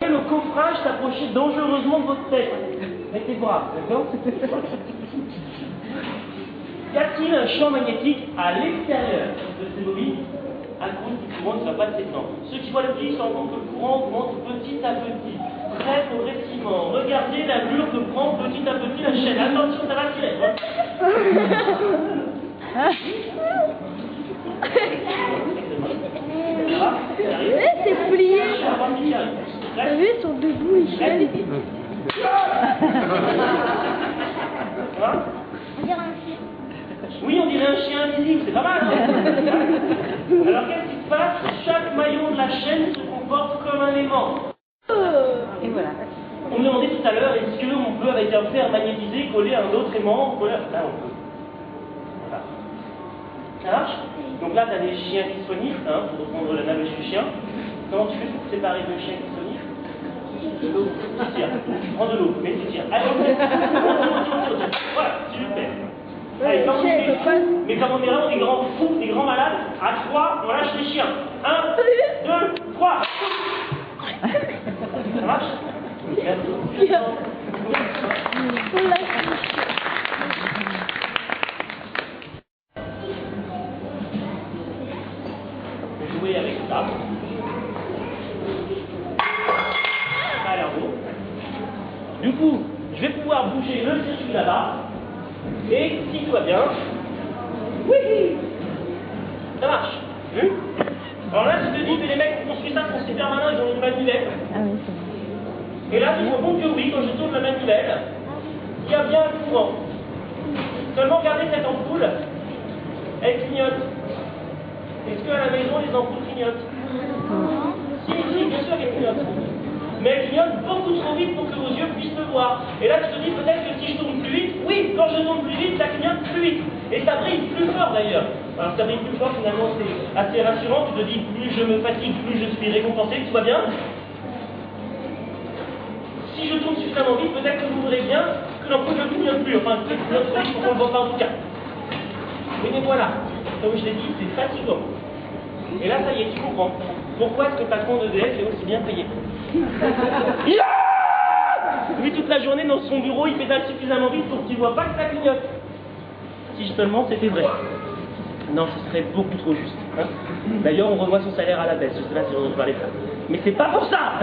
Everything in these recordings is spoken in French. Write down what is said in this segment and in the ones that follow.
laquelle le coffrage s'approchait dangereusement de votre tête. Mettez-bras, d'accord? Y a-t-il un champ magnétique à l'extérieur de ces bobines à cause du courant ne va pas s'étendre? Ceux qui voient le petit se rendent compte que le courant augmente petit à petit, très progressivement. Regardez l'allure que prend petit à petit la chaîne. Attention, ça va tirer. C'est plié. T'as vu, ils sont debout, ils chaînent. Oui, on dirait un chien invisible, c'est pas mal, hein? Alors qu'est-ce qui se passe? Chaque maillon de la chaîne se comporte comme un aimant. Et voilà. On me demandait tout à l'heure, est-ce qu'on peut, avec un fer magnétisé, coller un autre aimant? Là, on peut. Voilà. Ça marche? Donc là, tu as des chiens qui sonifrent, hein, pour reprendre la navette du chien. Comment tu fais pour te séparer deux chiens qui sonifrent? De l'eau. Tu tires. Tu prends de l'eau, mais tu tires. Allez, on tire. Voilà, super. Allez, mais comme on est vraiment des grands fous, des grands malades, à 3, on lâche les chiens. 1, 2, 3. Ça marche? Jouer avec ça. Ça a l'air beau. Du coup, je vais pouvoir bouger le circuit là-bas. Et si tout va bien, oui, ça marche. Alors là, tu te dis que les mecs qui construisent ça sont super malins, ils ont une manivelle. Ah oui, c'est vrai. Et là, tu te rends compte que oui, quand je tourne la manivelle, il y a bien un courant. Seulement, regardez cette ampoule, elle clignote. Est-ce qu'à la maison, les ampoules clignotent? Si, bien sûr qu'elles clignotent. Mais elles clignotent beaucoup trop vite pour que vos yeux puissent le voir. Et là, tu te dis peut-être que si je tourne plus vite, oui, quand je tourne plus vite, ça clignote plus vite. Et ça brille plus fort d'ailleurs. Alors ça brille plus fort, finalement, c'est assez rassurant. Tu te dis, plus je me fatigue, plus je suis récompensé, tout va bien. Si je tourne suffisamment vite, peut-être que vous verrez bien que l'ampoule ne clignote plus. Enfin, peut-être que notre vie, pour qu'on ne le voit pas en tout cas. Mais voilà, comme je l'ai dit, c'est fatigant. Et là, ça y est, tu comprends. Pourquoi est-ce que le patron d'EDF est aussi bien payé? Lui, toute la journée, dans son bureau, il pédale suffisamment vite pour qu'il ne voit pas que ça clignote. Si seulement c'était vrai. Non, ce serait beaucoup trop juste. Hein. D'ailleurs, on revoit son salaire à la baisse. Je ne sais pas si on en parler de ça. Mais c'est pas pour ça.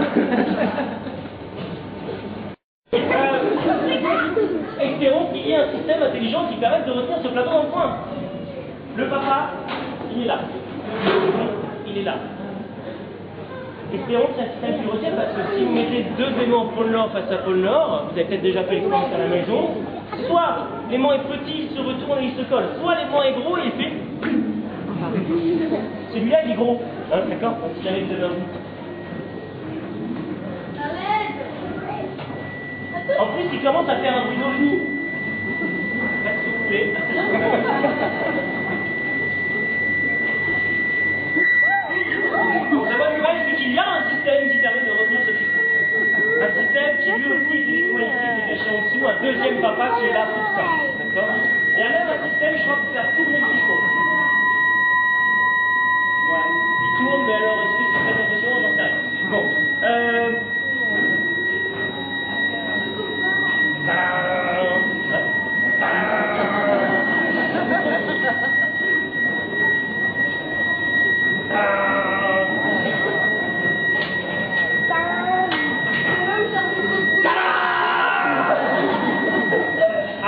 Espérons qu'il y ait un système intelligent qui permette de retenir ce plateau dans le coin. Le papa, il est là. Il est là. Espérons qu'il y ait un système qui le retient, parce que si vous mettez deux aimants pôle Nord face à pôle Nord, vous avez peut-être déjà fait l'expérience à la maison, soit l'aimant est petit, il se retourne et il se colle, soit l'aimant est gros et il fait... Celui-là, il est gros. Hein, d'accord? Si jamais vous avez un doute. En plus, il commence à faire un bruit d'ovni. Faites ce que vous voulez. Donc la bonne nouvelle, c'est qu'il y a un système qui permet de retenir ce fiston. Un système qui lui aussi est électromagnétique, est caché en dessous, un deuxième papa qui est là pour ça. D'accord? Il y a même un système, je crois, pour faire tourner le fiston. Ouais. Il tourne, mais alors est-ce que c'est très impressionnant? J'en sais rien. Bon.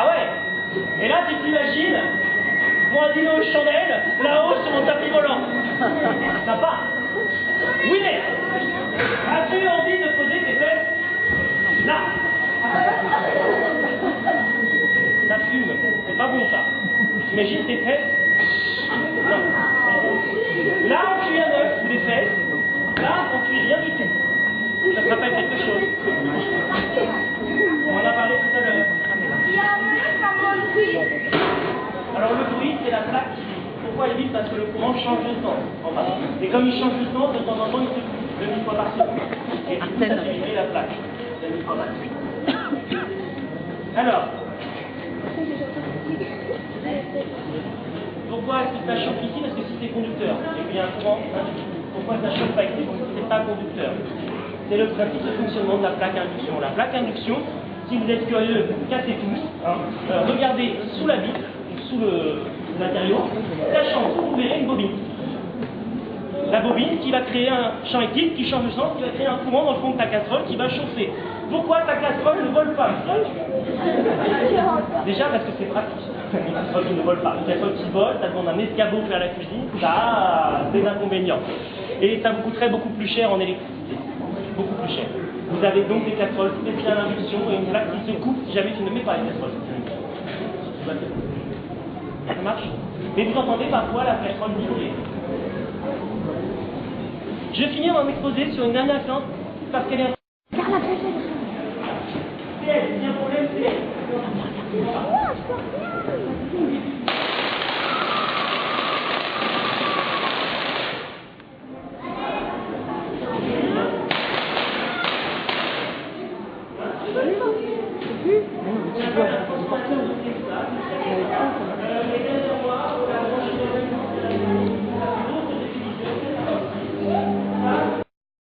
Ah ouais. Et là, tu t'imagines, pour un dîner aux chandelles, là-haut sur mon tapis volant. Sympa. Oui, mais as-tu envie de poser tes fesses là? Ça fume, c'est pas bon ça. T'imagines tes fesses? Non. Là, on cuit un œuf ou des fesses. Là, on cuit rien du tout. Ça te rappelle quelque chose? On en a parlé tout à l'heure. Alors le bruit, c'est la plaque qui vit. Pourquoi il vit? Parce que le courant change de sens en bas. Et comme il change de sens, de temps en temps, il se coupe 2000 fois par seconde. Et du coup, ça fait vibrer la plaque. 2000 fois par seconde. Alors, pourquoi est-ce que ça chauffe ici? Parce que si c'est conducteur et qu'il y a un courant, pourquoi ça chauffe pas ici? Parce que c'est pas conducteur. c'est le principe de fonctionnement de la plaque induction. La plaque induction, si vous êtes curieux, cassez tous, regardez sous la vitre, sous le matériau, sachant que vous verrez une bobine. La bobine qui va créer un champ électrique qui change de sens, qui va créer un courant dans le fond de ta casserole qui va chauffer. Pourquoi ta casserole ne vole pas? Déjà parce que c'est pratique. Une casserole qui ne vole pas. Une casserole qui vole, ça demande un escabeau pour faire la cuisine, ça a des inconvénients. Et ça vous coûterait beaucoup plus cher en électricité. Beaucoup plus cher. Vous avez donc des casseroles spéciales induction et une plaque qui se coupe si jamais tu ne mets pas les casseroles spéciales induction. Ça marche? Mais vous entendez parfois la casserole vibrer. Je vais finir mon exposé sur une dernière séance parce qu'elle est... C'est elle, c'est un problème, c'est elle.